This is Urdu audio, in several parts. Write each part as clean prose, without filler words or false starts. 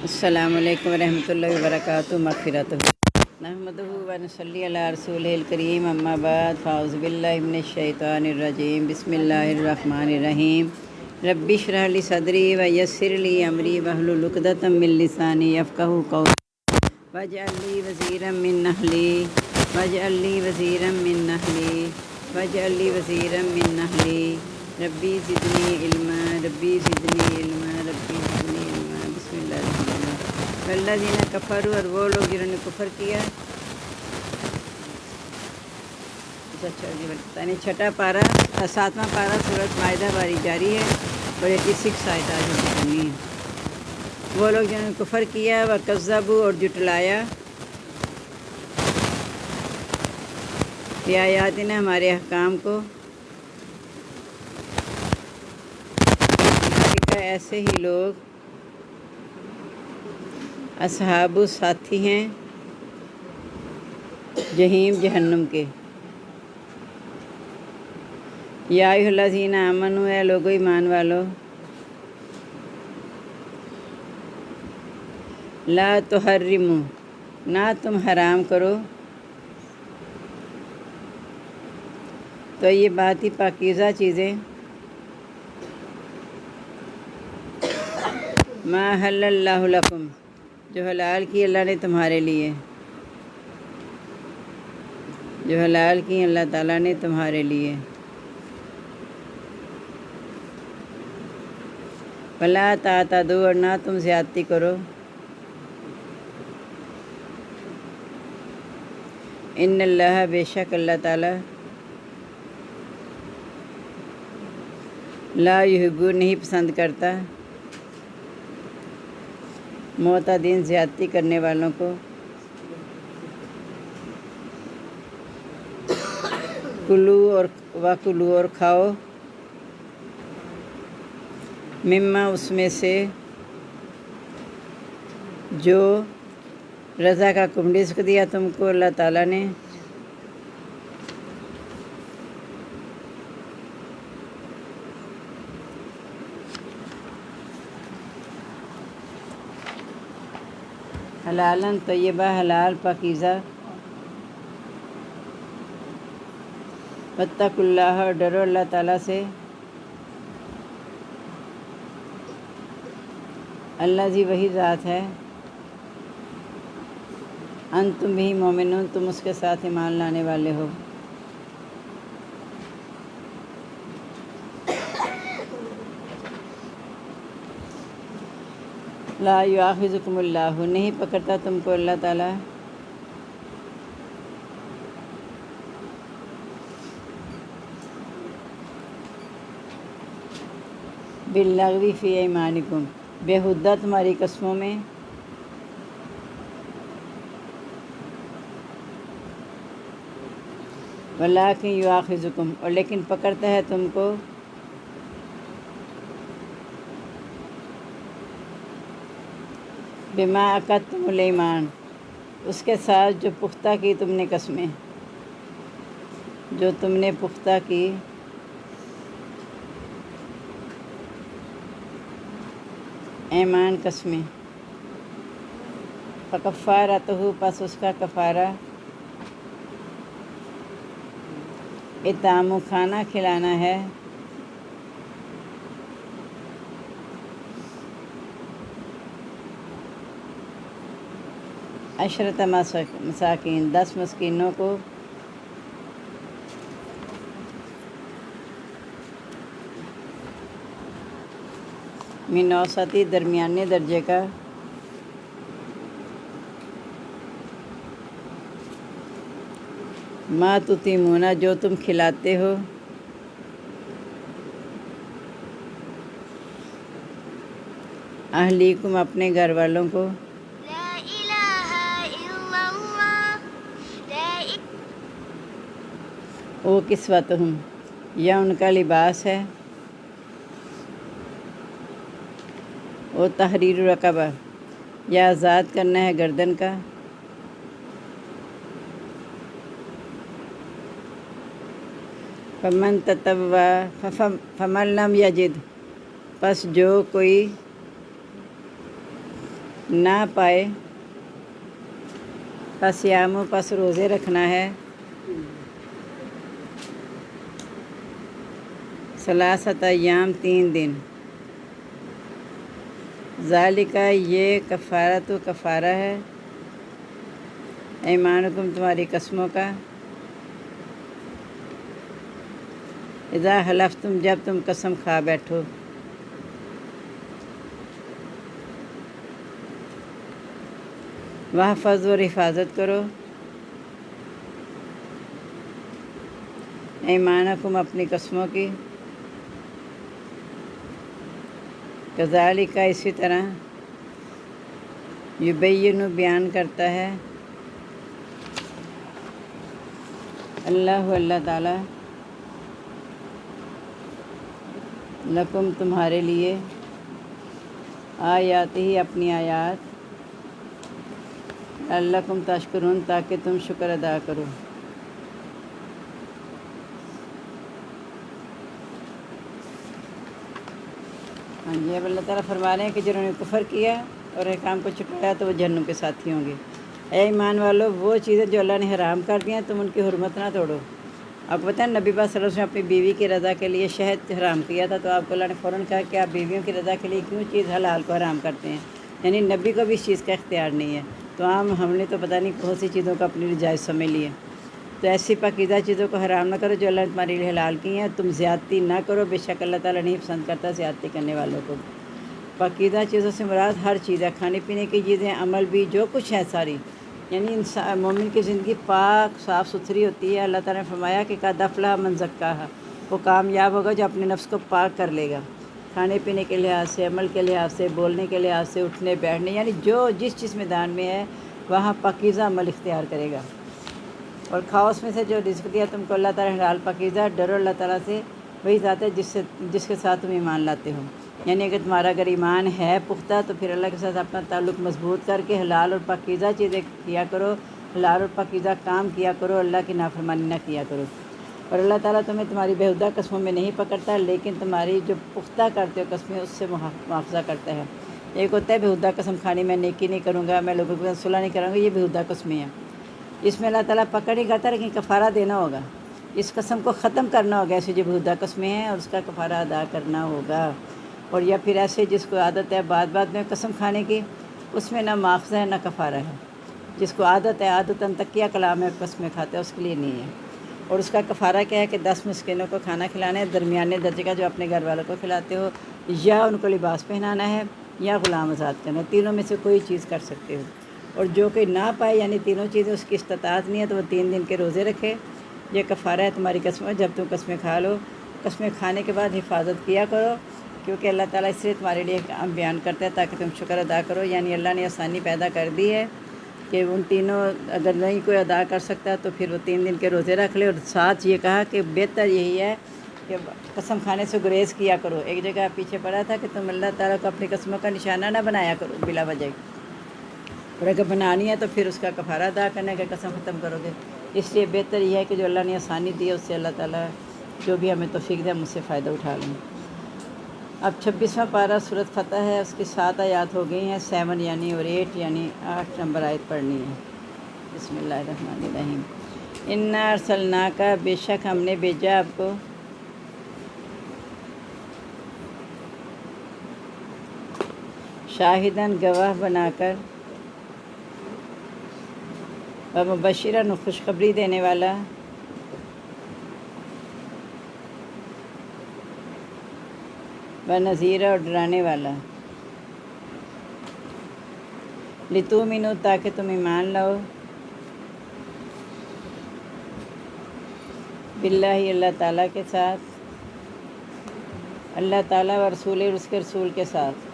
السلام علیکم ورحمۃ اللہ وبرکاتہ مغفرۃ نحمدہ و نصلی علی رسولہ الکریم اما بعد فاعوذ باللہ من الشیطان الرجیم بسم اللہ الرحمن الرحیم رب اشرح لی صدری ویسر لی امری واحلل عقدۃ من لسانی یفقہوا قولی واجعل لی وزیرا من اہلی ربی زدنی علما بسم اللہ الرحمن الرحیم والذین کفروا، اور وہ لوگ جنہوں نے کفر کیا۔ چھٹا پارہ 7واں پارہ سورۃ مائدہ باری جاری ہے اور 86 آیت آج ہم پڑھنی ہے۔ وہ لوگ جنہوں نے کفر کیا وکذبوا، اور جھٹلایا آیاتنا، ہمارے احکام کو، ایسے ہی لوگ اصحاب ساتھی ہیں جہنم جہنم کے۔ یا ایھا الذین آمنوا، اے لوگو ایمان والو، لا تحرموا، نہ تم حرام کرو، تو یہ بات ہی پاکیزہ چیزیں، ما احل اللہ لکم، جو حلال کی اللہ نے تمہارے لیے، جو حلال کی اللہ تعالیٰ نے تمہارے لیے۔ ولا تعتدوا، اور نہ تم زیادتی کرو، ان اللہ، بے شک اللہ تعالیٰ، لا یحب، نہیں پسند کرتا، معتدین، زیادتی کرنے والوں کو۔ کلو اور کھاؤ، مما، اس میں سے، جو رزقکم، رزق دیا تم کو اللہ تعالیٰ نے، حلالاً طیبہ، حلال پاکیزہ، واتقوا اللہ، اور ڈرو اللہ تعالیٰ سے، الذی، وہی ذات ہے، انتم بھی مومنون، تم اس کے ساتھ ایمان لانے والے ہو۔ لا یؤاخذکم اللہ، نہیں پکڑتا تم کو اللہ تعالیٰ، باللغو فی ایمانکم، بےہودہ تمہاری قسموں میں، ولکن یؤاخذکم، اور لیکن پکڑتا ہے تم کو، بما عقدتم الایمان، اس کے ساتھ جو پختہ کی تم نے قسمیں، جو تم نے پختہ کی، ایمان قسمیں، فکفارتہ، پس اس کا کفارہ، اطعام، کھانا کھلانا ہے، عشرۃ مساکین، 10 مسکینوں کو، من اوسط، درمیانے درجے کا، ما تطعمون، جو تم کھلاتے ہو، اہلیکم، اپنے گھر والوں کو، او کسوتہم، یا ان کا لباس ہے، او تحریر رقبہ، یا آزاد کرنا ہے گردن کا، فمن تطوع، فمن لم یجد، پس جو کوئی نہ پائے پس یاموں پس روزے رکھنا ہے ثلاثت ایام 3 دن ذالکہ یہ کفارہ تو کفارہ ہے ایمانکم تمہاری قسموں کا اذا حلفتم جب تم قسم کھا بیٹھو واحفظ اور حفاظت کرو ایمانکم اپنی قسموں کی کذالک اسی طرح یبین بیان کرتا ہے اللہ تعالیٰ لکم تمہارے لیے آیات ہی اپنی آیات لعلکم تشکرون تاکہ تم شکر ادا کرو ہاں جی اب اللہ تعالیٰ فرما رہے ہیں کہ جنہوں نے کفر کیا اور احکام کو چھٹایا تو وہ جہنم کے ساتھی ہوں گے اے ایمان والو وہ چیزیں جو اللہ نے حرام کر دی ہیں تم ان کی حرمت نہ توڑو آپ کو پتہ ہے نبی پاک صلی اللہ علیہ وسلم نے اپنی بیوی کی رضا کے لیے شہد حرام کیا تھا تو آپ کو اللہ نے فوراً کہا کہ آپ بیویوں کی رضا کے لیے کیوں چیز حلال کو حرام کرتے ہیں یعنی نبی کو بھی اس چیز کا اختیار نہیں ہے تو ہم نے تو پتہ نہیں بہت سی چیزوں کو اپنی جائز سمجھ لی ہے تو ایسی پاکیزہ چیزوں کو حرام نہ کرو جو اللہ نے تمہارے لیے حلال کی ہیں تم زیادتی نہ کرو بے شک اللہ تعالیٰ نہیں پسند کرتا زیادتی کرنے والوں کو پاکیزہ چیزوں سے مراد ہر چیز ہے کھانے پینے کی چیزیں عمل بھی جو کچھ ہے ساری یعنی انسان مومن کی زندگی پاک صاف ستھری ہوتی ہے اللہ تعالیٰ نے فرمایا کہ قد افلح من زکاہا وہ کامیاب ہوگا جو اپنے نفس کو پاک کر لے گا کھانے پینے کے لحاظ سے عمل کے لحاظ سے بولنے کے لحاظ سے اٹھنے بیٹھنے یعنی جو جس میدان میں ہے وہاں پاکیزہ عمل اختیار کرے گا اور کھاؤ اس میں سے جو رزق دیا تم کو اللہ تعالیٰ نے حلال پاکیزہ ڈرو اللہ تعالیٰ سے وہی ذات ہے جس کے ساتھ تم ایمان لاتے ہو یعنی اگر تمہارا اگر ایمان ہے پختہ تو پھر اللہ کے ساتھ اپنا تعلق مضبوط کر کے حلال اور پاکیزہ چیزیں کیا کرو حلال اور پاکیزہ کام کیا کرو اللہ کی نافرمانی نہ کیا کرو اور اللہ تعالیٰ تمہیں تمہاری بےہودہ قسموں میں نہیں پکڑتا لیکن تمہاری جو پختہ کرتے ہو قسمیں اس سے مواخذہ کرتا ہے ایک ہوتا ہے بےہودہ قسم کھانی میں نیکی نہیں کروں گا میں لوگوں کے ساتھ صلح نہیں کروں گا یہ بےہودہ قسمیں ہیں اس میں اللہ تعالیٰ پکڑ نہیں کرتا لیکن کفارہ دینا ہوگا اس قسم کو ختم کرنا ہوگا ایسے جو بےہودہ قسمیں ہیں اور اس کا کفارہ ادا کرنا ہوگا اور یا پھر ایسے جس کو عادت ہے بعد میں قسم کھانے کی اس میں نہ مواخذہ ہے نہ کفارہ ہے جس کو عادت ہے عادتاً تکیہ کلام ہے قسمیں کھاتے ہیں اس کے لیے نہیں ہے اور اس کا کفارہ کیا ہے کہ 10 مسکینوں کو کھانا کھلانا ہے درمیانے درجے کا جو اپنے گھر والوں کو کھلاتے ہو یا ان کو لباس پہنانا ہے یا غلام آزاد کرنا تینوں میں سے کوئی چیز کر سکتے ہو اور جو کوئی نہ پائے یعنی تینوں چیزیں اس کی استطاعت نہیں ہے تو وہ 3 دن کے روزے رکھے یہ کفارہ ہے تمہاری قسمیں جب تم قسمیں کھا لو قسمیں کھانے کے بعد حفاظت کیا کرو کیونکہ اللہ تعالیٰ اس لیے تمہارے لیے کام بیان کرتا ہے تاکہ تم شکر ادا کرو یعنی اللہ نے آسانی پیدا کر دی ہے کہ ان تینوں اگر نہیں کوئی ادا کر سکتا تو پھر وہ 3 دن کے روزے رکھ لے اور ساتھ یہ کہا کہ بہتر یہی ہے کہ قسم کھانے سے گریز کیا کرو ایک جگہ پیچھے پڑا تھا کہ تم اللہ تعالیٰ کو اپنی قسموں کا نشانہ نہ بنایا کرو بلا وجہ اور اگر بنانی ہے تو پھر اس کا کفارہ ادا کرنے کا قسم ختم کرو گے اس لیے بہتر یہ ہے کہ جو اللہ نے آسانی دی ہے اس سے اللہ تعالیٰ جو بھی ہمیں توفیق دے ہم اس سے فائدہ اٹھا لیں اب 26واں پارہ سورۃ فتح ہے اس کی 7 آیات ہو گئی ہیں 7 یعنی اور 8 یعنی 8 نمبر آیت پڑھنی ہے بسم اللہ الرحمن الرحیم انا ارسلناک بے شک ہم نے بھیجا آپ کو شاہداً گواہ بنا کر مبشراً خوشخبری دینے والا نذیرہ اور ڈرانے والا لتؤمنوا تاکہ تم ایمان لاؤ باللہ اللہ تعالیٰ کے ساتھ اللہ تعالیٰ و رسول اور اس کے رسول کے ساتھ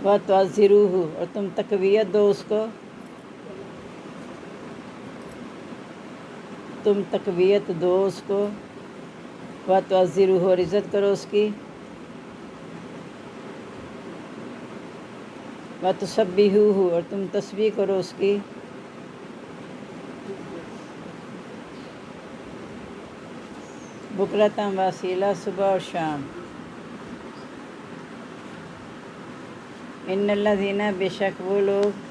وتعزروہ اور تم تقویت دو اس کو تم تقویت دو اس کو وتعزروہ اور عزت کرو اس کی وتسبحوہ اور تم تسبیح کرو اس کی بکرۃ واسیلہ صبح اور شام ان الذین بے شک وہ لوگ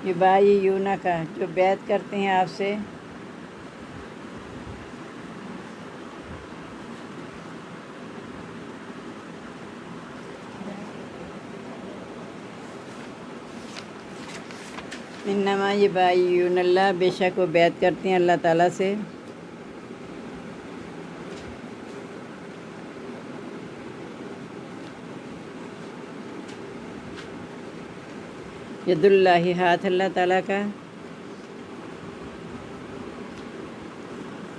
یبایعونک جو بیعت کرتے ہیں آپ سے انما یبایعون اللہ بے شک وہ بیعت کرتے ہیں اللہ تعالیٰ سے ید اللہ ہاتھ اللہ تعالیٰ کا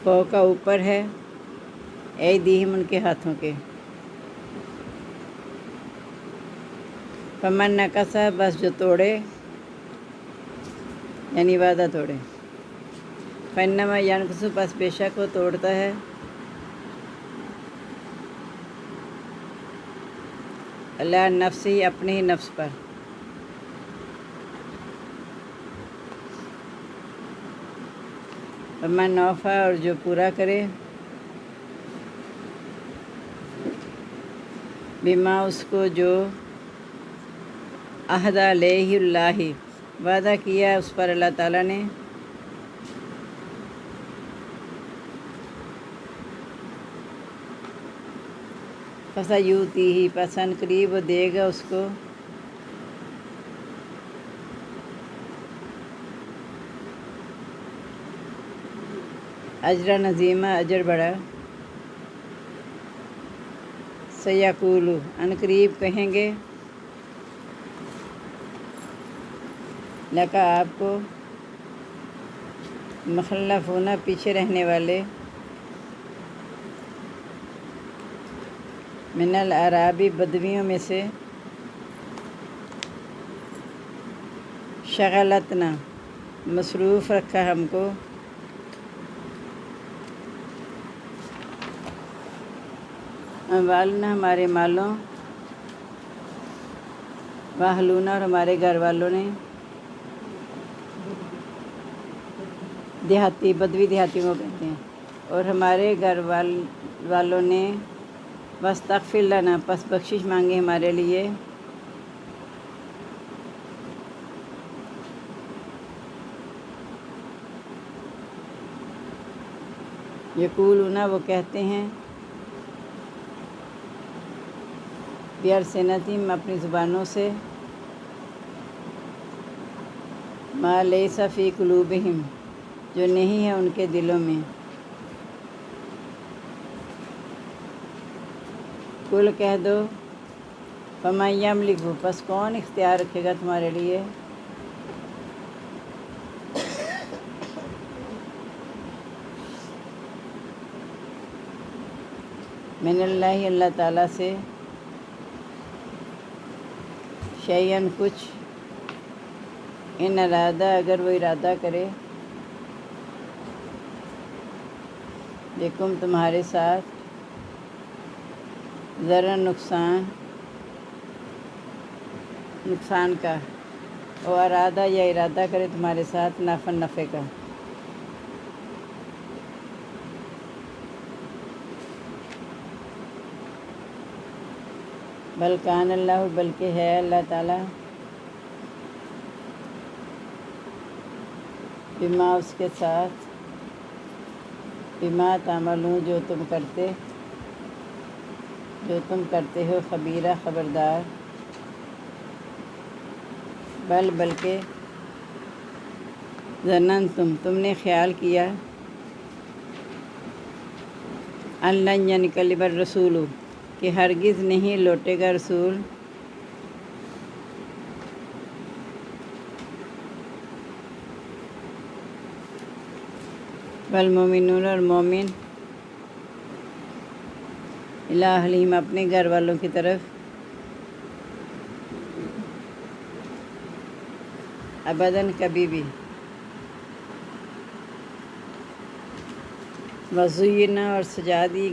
فوق اوپر ہے ایدیہم ان کے ہاتھوں کے فمن نکث بس جو توڑے یعنی وعدہ توڑے فإنما ینکث بس بے شک وہ توڑتا ہے علی نفسہ اپنے ہی نفس پر ومن اوفی اور جو پورا کرے بما اس کو جو عہد علیہ اللہ وعدہ کیا اس پر اللہ تعالیٰ نے فسیؤتیہ پس ان قریب وہ دے گا اس کو اجرا عظیما اجر بڑا سیقول ان قریب کہیں گے لکا آپ کو مخلف ہونا پیچھے رہنے والے من الاعرابی بدویوں میں سے شغلتنا مصروف رکھا ہم کو اموالنا ہمارے مالوں واہلونا اور ہمارے گھر والوں نے دیہاتی بدوی دیہاتی کو کہتے ہیں اور ہمارے گھر والوں نے واستغفر لنا پس بخشش مانگی ہمارے لیے یقولون وہ کہتے ہیں بِأَلْسِنَتِهِمْ اپنی زبانوں سے ما لیس فی قلوبہم جو نہیں ہے ان کے دلوں میں کل کہہ دو فَمَن یملک پس کون اختیار رکھے گا تمہارے لیے من اللہ اللہ تعالیٰ سے شیئن کچھ ان ارادہ اگر وہ ارادہ کرے بکم تمہارے ساتھ ذرا نقصان کا اور ارادہ یا ارادہ کرے تمہارے ساتھ نفع نفع کا بلکان اللہ بلکہ ہے اللہ تعالیٰ بما اس کے ساتھ بما تعملون جو تم کرتے ہو خبیرہ خبردار بلکہ ظننتم تم نے خیال کیا ان لن ینقلب الرسول کہ ہرگز نہیں لوٹے گا رسول والمومنون اور مومن الی اہلہم اپنے گھر والوں کی طرف ابداً کبھی بھی وزینا اور سجا دی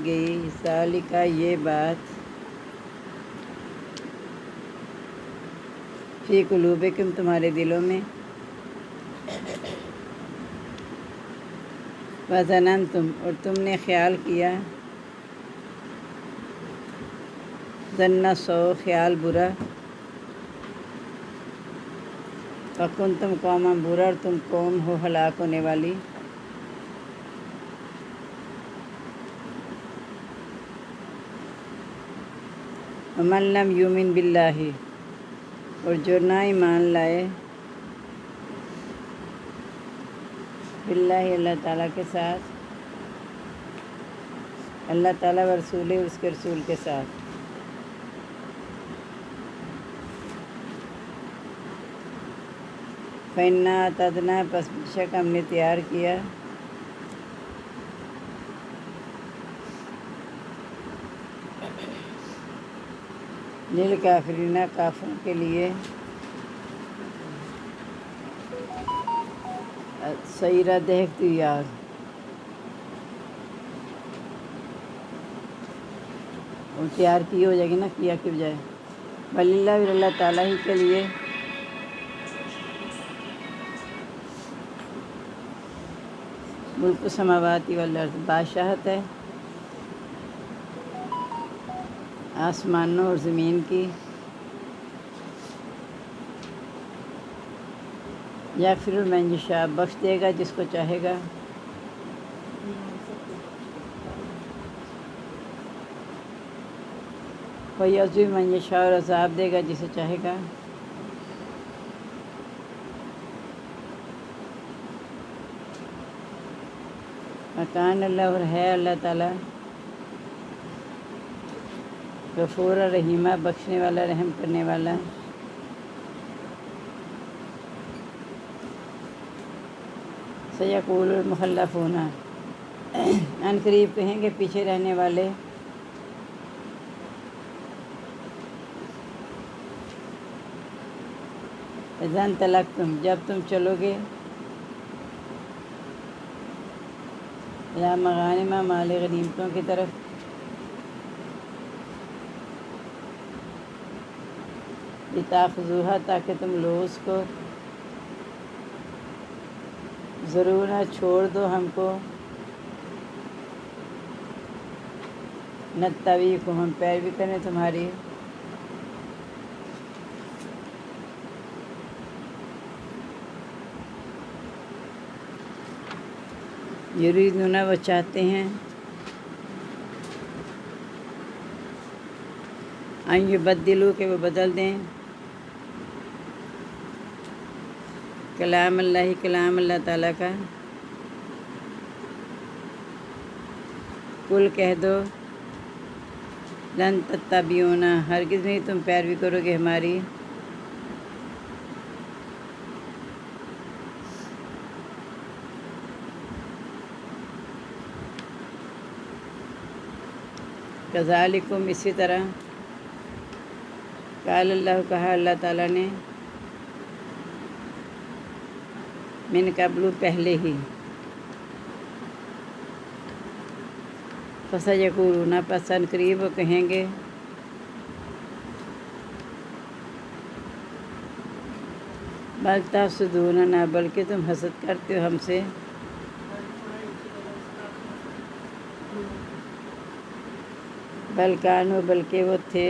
گئی ذالکہ یہ بات فی قلوبکم تمہارے دلوں میں وظننتم اور تم نے خیال کیا ذنّ سو خیال برا، فکن تم قوم برا، اور تم قوم ہو ہلاک ہونے والی۔ ومن لم یؤمن باللہ، اور جو نہ ایمان لائے باللہ اللہ تعالیٰ کے ساتھ، اللہ تعالیٰ و رسول اس کے رسول کے ساتھ، فإنا اعتدنا، پس بے شک ہم نے تیار کیا، للکافرین کافروں کے لیے، سعیرا دہکتی ہوئی آگ۔ وہ تیار کی ہو جائے گی نا، کیا کی بجائے، وللہ، اور اللہ تعالیٰ ہی کے لیے، ملک السماوات والارض، بادشاہت ہے آسمانوں اور زمین کی، یغفر لمن یشاء، بخش دے گا جس کو چاہے گا، ویعذب من یشاء، اور عذاب دے گا جسے چاہے گا۔ وکان اللہ، اور ہے اللہ تعالیٰ، غفور رحیمہ، بخشنے والا رحم کرنے والا۔ سیقول المخلفون، ان قریب کہیں گے پیچھے رہنے والے، اذا انطلقتم، جب تم چلو گے، یا مغانم، مال غنیمتوں کی طرف، لتاخذوها، تاکہ تم لو اس کو، ضرور نہ چھوڑ دو ہم کو، نتبعکم، ہم پیروی کریں تمہاری، یریدون، وہ چاہتے ہیں، ان یبدلوا، کہ وہ بدل دیں، کلام اللہ، کلام اللہ تعالیٰ کا، قل کہہ دو، لن تتبعونا، ہرگز نہیں تم پیروی کرو گے ہماری، کذالکم، اسی طرح، قال اللہ، کہا اللہ تعالیٰ نے، من قبل، پہلے ہی، فسیقولون، پس ان قریب وہ کہیں گے، بل تحسدوننا، بلکہ تم حسد کرتے ہو ہم سے، بل کانوا، بلکہ وہ تھے،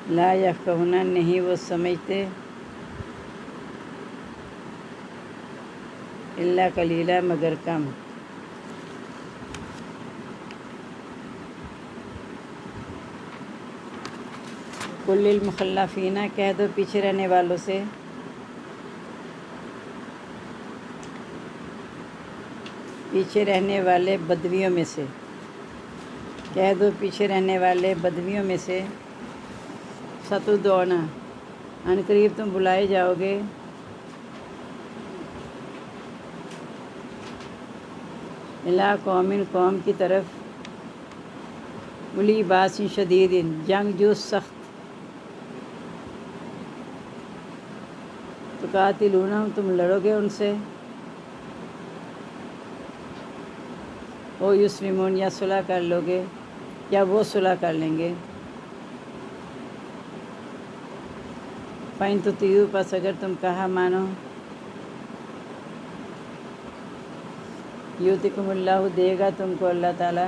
لا یفقہون، نہیں وہ سمجھتے، الا قلیلا، مگر کم، قل للمخلفین، کہہ دو پیچھے رہنے والوں سے، پیچھے رہنے والے بدویوں میں سے، کہہ دو پیچھے رہنے والے بدویوں میں سے، ستدعون، ان قریب تم بلائے جاؤ گے، الی قوم، قوم کی طرف، اولی باس شدید، جنگجو سخت، تقاتلونہم، تم لڑو گے ان سے، او یسلمون، یا صلح کر لو گے، یا وہ صلح کر لیں گے، فَإِن تُطِیعُوا، پس اگر تم کہا مانو، یؤتکم اللہ، دے گا تم کو اللہ تعالیٰ،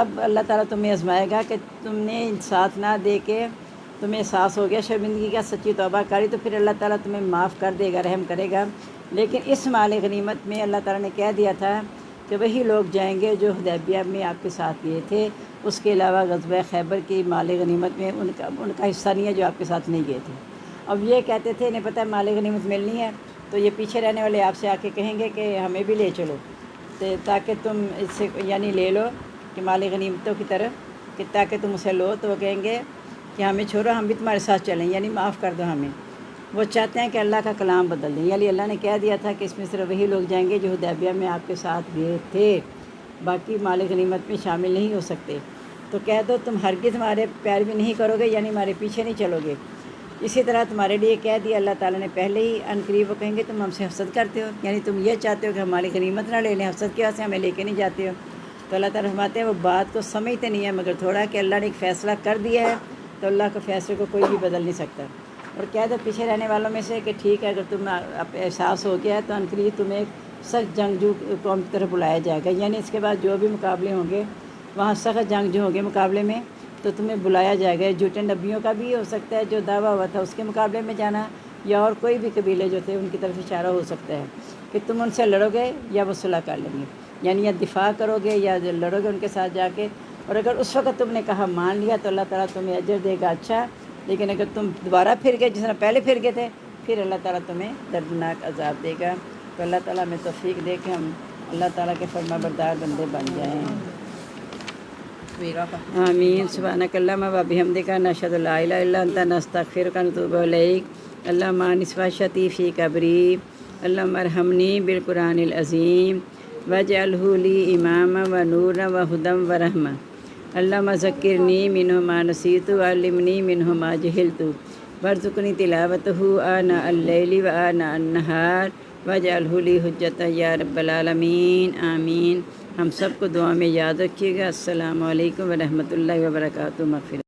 اب اللہ تعالیٰ تمہیں آزمائے گا کہ تم نے ساتھ نہ دے کے تمہیں احساس ہو گیا شرمندگی کا، سچی توبہ کری تو پھر اللہ تعالیٰ تمہیں معاف کر دے گا، رحم کرے گا۔ لیکن اس مال غنیمت میں اللہ تعالیٰ نے کہہ دیا تھا کہ وہی لوگ جائیں گے جو حدیبیہ میں آپ کے ساتھ گئے تھے، اس کے علاوہ غزوہ خیبر کی مال غنیمت میں ان کا حصہ نہیں ہے جو آپ کے ساتھ نہیں گئے تھے۔ اب یہ کہتے تھے انہیں پتہ ہے مال غنیمت ملنی ہے، تو یہ پیچھے رہنے والے آپ سے آ کے کہیں گے کہ ہمیں بھی لے چلو، تاکہ تم اس سے یعنی لے لو کہ مال غنیمتوں کی طرف، کہ تاکہ تم اسے لو، تو وہ کہیں گے کہ ہمیں چھوڑو، ہم بھی تمہارے ساتھ چلیں، یعنی معاف کر دو ہمیں۔ وہ چاہتے ہیں کہ اللہ کا کلام بدل دیں، یعنی اللہ نے کہہ دیا تھا کہ اس میں صرف وہی لوگ جائیں گے جو حدیبیہ میں آپ کے ساتھ گئے تھے، باقی مال غنیمت میں شامل نہیں ہو سکتے۔ تو کہہ دو تم ہرگز ہمارے پیروی نہیں کرو گے، یعنی ہمارے پیچھے نہیں چلو گے۔ اسی طرح تمہارے لیے کہہ دیا اللہ تعالیٰ نے پہلے ہی، ان قریب وہ کہیں گے تم ہم سے حسد کرتے ہو، یعنی تم یہ چاہتے ہو کہ ہماری غنیمت نہ لے لیں، حسد کی وجہ سے ہمیں لے کے نہیں جاتے ہو۔ تو اللہ تعالیٰ فرماتے ہیں وہ بات کو سمجھتے نہیں ہیں مگر تھوڑا، کہ اللہ نے ایک فیصلہ کر دیا ہے تو اللہ کے فیصلے کو کوئی بھی بدل نہیں سکتا۔ اور کہہ دو پیچھے رہنے والوں میں سے کہ ٹھیک ہے، اگر تم احساس ہو گیا ہے تو ان قریب تمہیں ایک سخت جنگجو قوم کی طرف بلایا جائے گا، یعنی اس کے بعد جو بھی مقابلے ہوں گے وہاں سخت جنگ جو ہوں گے مقابلے میں، تو تمہیں بلایا جائے گا۔ جھوٹے نبیوں کا بھی ہو سکتا ہے جو دعویٰ ہوا تھا اس کے مقابلے میں جانا، یا اور کوئی بھی قبیلے جو تھے ان کی طرف اشارہ ہو سکتا ہے کہ تم ان سے لڑو گے یا وہ صلح کر لیں گے، یعنی یا دفاع کرو گے یا لڑو گے ان کے ساتھ جا کے۔ اور اگر اس وقت تم نے کہا مان لیا تو اللہ تعالیٰ تمہیں اجر دے گا اچھا، لیکن اگر تم دوبارہ پھر گئے جس طرح پہلے پھر گئے تھے، پھر اللہ تعالیٰ تمہیں دردناک عذاب دے گا۔ تو اللہ تعالیٰ ہمیں توفیق دے کہ ہم اللہ تعالیٰ کے فرما بردار بندے بن جائیں۔ آمین۔ سبحانک اللہم و بحمدک، نشہد لا الہ الا انت، نستغفرک و نتوب الیک۔ اللہم انس شتی فی قبری، اللہم ارحمنی بالقرآن العظیم واجعلہ لی اماما و نورا و ہدی و رحمہ۔ اللہم ذکرنی منہ ما نسیت وعلمنی منہ ما جہلت وارزقنی تلاوتہ آناء اللیل و آناء النہار واجعلہ لی حجۃ یا رب العالمین۔ آمین۔ ہم سب کو دعا میں یاد رکھیے گا۔ السلام علیکم ورحمۃ اللہ وبرکاتہ۔ مغفرت۔